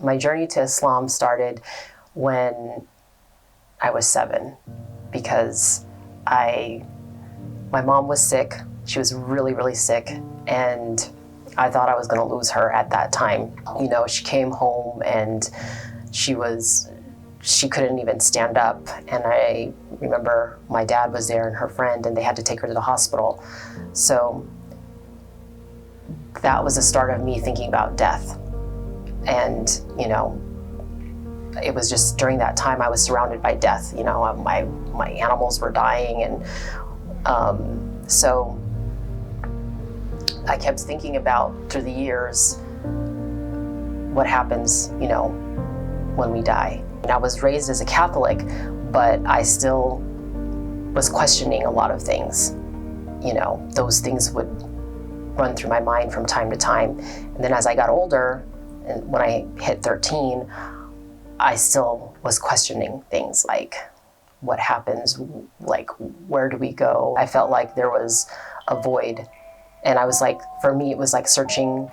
My journey to Islam started when I was 7, because my mom was sick. She was really, really sick, and I thought I was going to lose her at that time. You know, she came home and she couldn't even stand up. And I remember my dad was there and her friend, and they had to take her to the hospital. So that was the start of me thinking about death. And, you know, it was just during that time I was surrounded by death. You know, my animals were dying, and so I kept thinking about, through the years, what happens, you know, when we die. And I was raised as a Catholic, but I still was questioning a lot of things. You know, those things would run through my mind from time to time. And then as I got older, and when I hit 13, I still was questioning things like, what happens? Like, where do we go? I felt like there was a void. And I was like, for me, it was like searching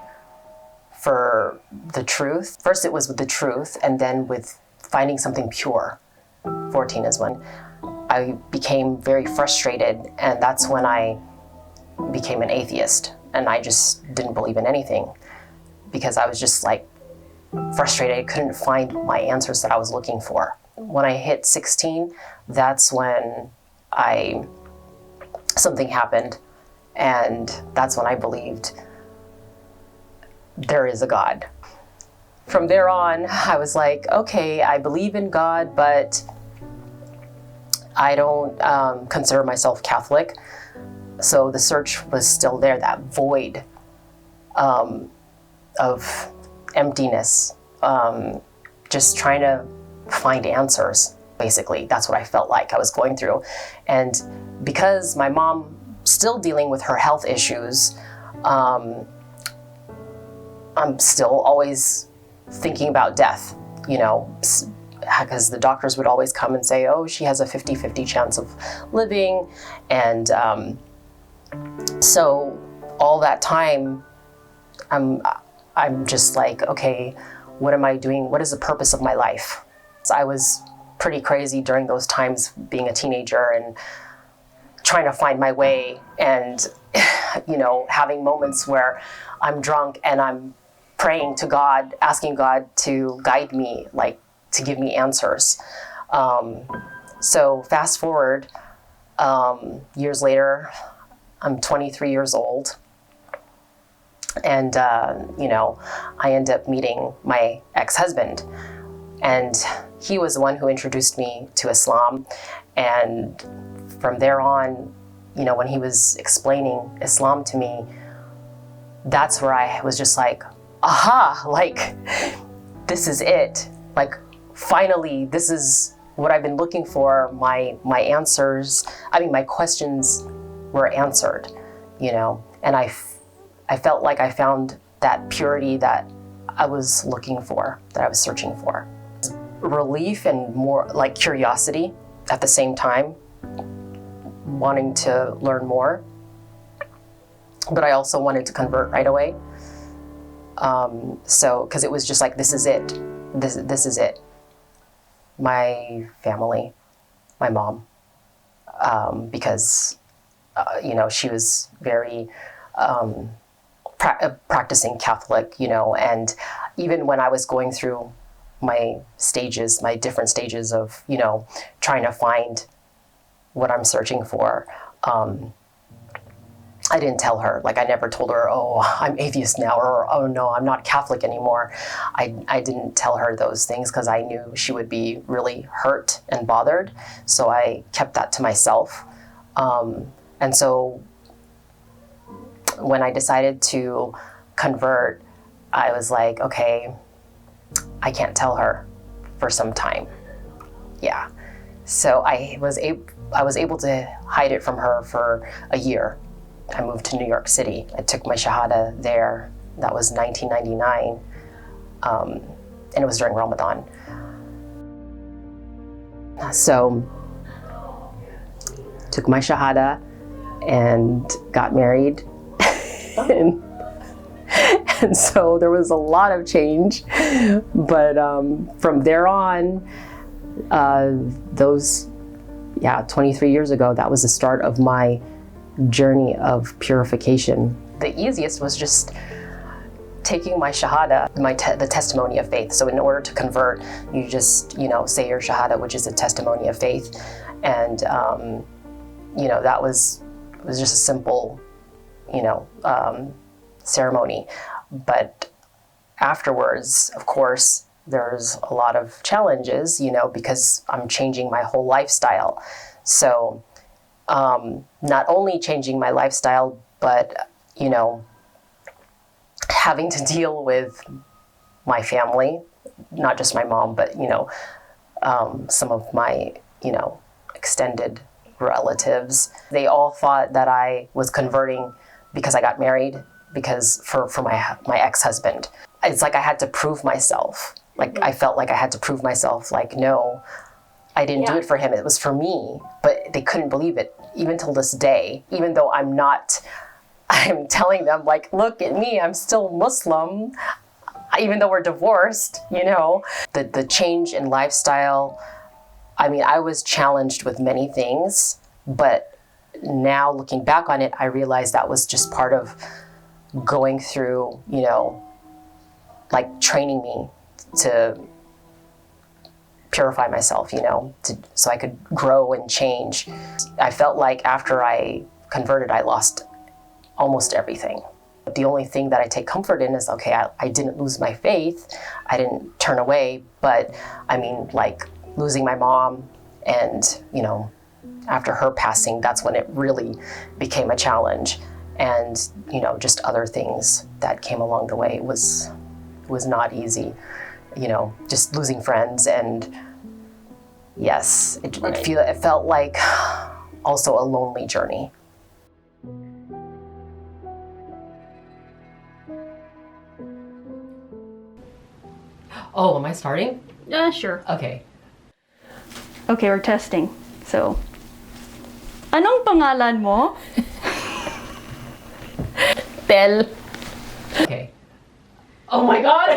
for the truth. First it was with the truth, and then with finding something pure. 14 is when I became very frustrated, and that's when I became an atheist. And I just didn't believe in anything, because I was just like frustrated. I couldn't find my answers that I was looking for. When I hit 16, that's when something happened. And that's when I believed there is a God. From there on, I was like, okay, I believe in God, but I don't consider myself Catholic. So the search was still there, that void of emptiness, just trying to find answers, basically. That's what I felt like I was going through. And because my mom still dealing with her health issues, I'm still always thinking about death, you know, because the doctors would always come and say, oh, she has a 50-50 chance of living. And so all that time, I'm just like, okay, what am I doing? What is the purpose of my life? So I was pretty crazy during those times, being a teenager and trying to find my way, and, you know, having moments where I'm drunk and I'm praying to God, asking God to guide me, like to give me answers. So fast forward, years later, I'm 23 years old. And, you know, I end up meeting my ex-husband, and he was the one who introduced me to Islam. And from there on, you know, when he was explaining Islam to me, that's where I was just like, aha, like, this is it. Like, finally, this is what I've been looking for. My answers, my questions were answered, you know, and I felt like I found that purity that I was looking for, that I was searching for. Relief and more like curiosity at the same time, wanting to learn more. But I also wanted to convert right away. Because it was just like, this is it. This is it. My family, my mom, because, you know, she was very practicing Catholic, you know, and even when I was going through my different stages of, you know, trying to find what I'm searching for, I didn't tell her. Like, I never told her, oh, I'm atheist now, or, oh no, I'm not Catholic anymore. I didn't tell her those things because I knew she would be really hurt and bothered. So I kept that to myself. And so when I decided to convert, I was like, okay, I can't tell her for some time. Yeah. So I was able to hide it from her for a year. I moved to New York City. I took my Shahada there. That was 1999, and it was during Ramadan. So, took my Shahada and got married. And And so there was a lot of change. But from there on, 23 years ago, that was the start of my journey of purification. The easiest was just taking my shahada, the testimony of faith. So in order to convert, you just, say your shahada, which is a testimony of faith. And, that was just a simple, ceremony. But afterwards, of course, there's a lot of challenges, because I'm changing my whole lifestyle. So not only changing my lifestyle, but, having to deal with my family, not just my mom, but, some of my, extended relatives. They all thought that I was converting because I got married, because for my ex-husband. It's like I had to prove myself. Like, I felt like I had to prove myself, like, no, I didn't do it for him, it was for me. But they couldn't believe it, even till this day, even though I'm telling them, like, look at me, I'm still Muslim, even though we're divorced, The change in lifestyle, I was challenged with many things, but now looking back on it, I realized that was just part of going through, like training me to purify myself, so I could grow and change. I felt like after I converted, I lost almost everything. The only thing that I take comfort in is, okay, I didn't lose my faith, I didn't turn away, but like losing my mom and, after her passing, that's when it really became a challenge. And, just other things that came along the way. It was not easy, just losing friends. And yes, it felt like also a lonely journey. Oh, am I starting? Sure. Okay. Okay, we're testing. So, anong pangalan mo? Tel. Okay. Oh my God!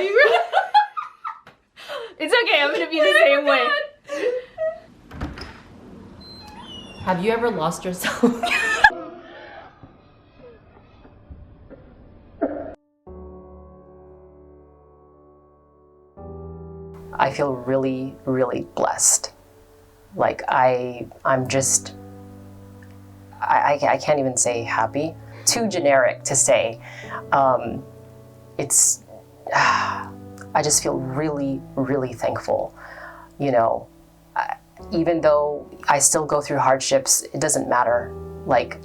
It's okay, I'm gonna be the same way. Have you ever lost yourself? I feel really, really blessed. Like I'm just, I can't even say happy. Too generic to say. I just feel really, really thankful. Even though I still go through hardships, it doesn't matter. Like,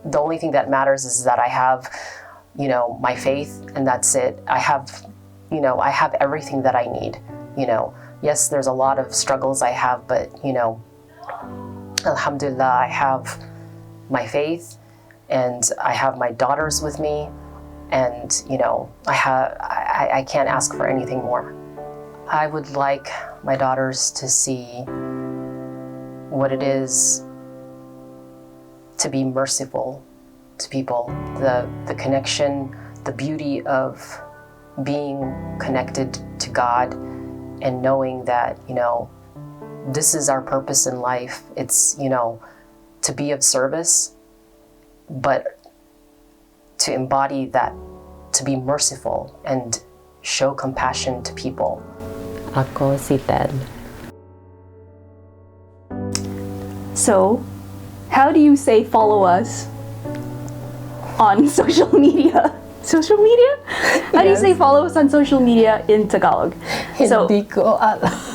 the only thing that matters is that I have, my faith, and that's it. I have everything that I need. Yes, there's a lot of struggles I have, but, alhamdulillah, I have my faith, and I have my daughters with me, and, I can't ask for anything more. I would like my daughters to see what it is to be merciful to people, the connection, the beauty of being connected to God, and knowing that, this is our purpose in life. It's, to be of service, but to embody that, to be merciful and show compassion to people. Ako si Ted. So, how do you say follow us on social media? Social media? How do you say follow us on social media in Tagalog? Hindi ko alam.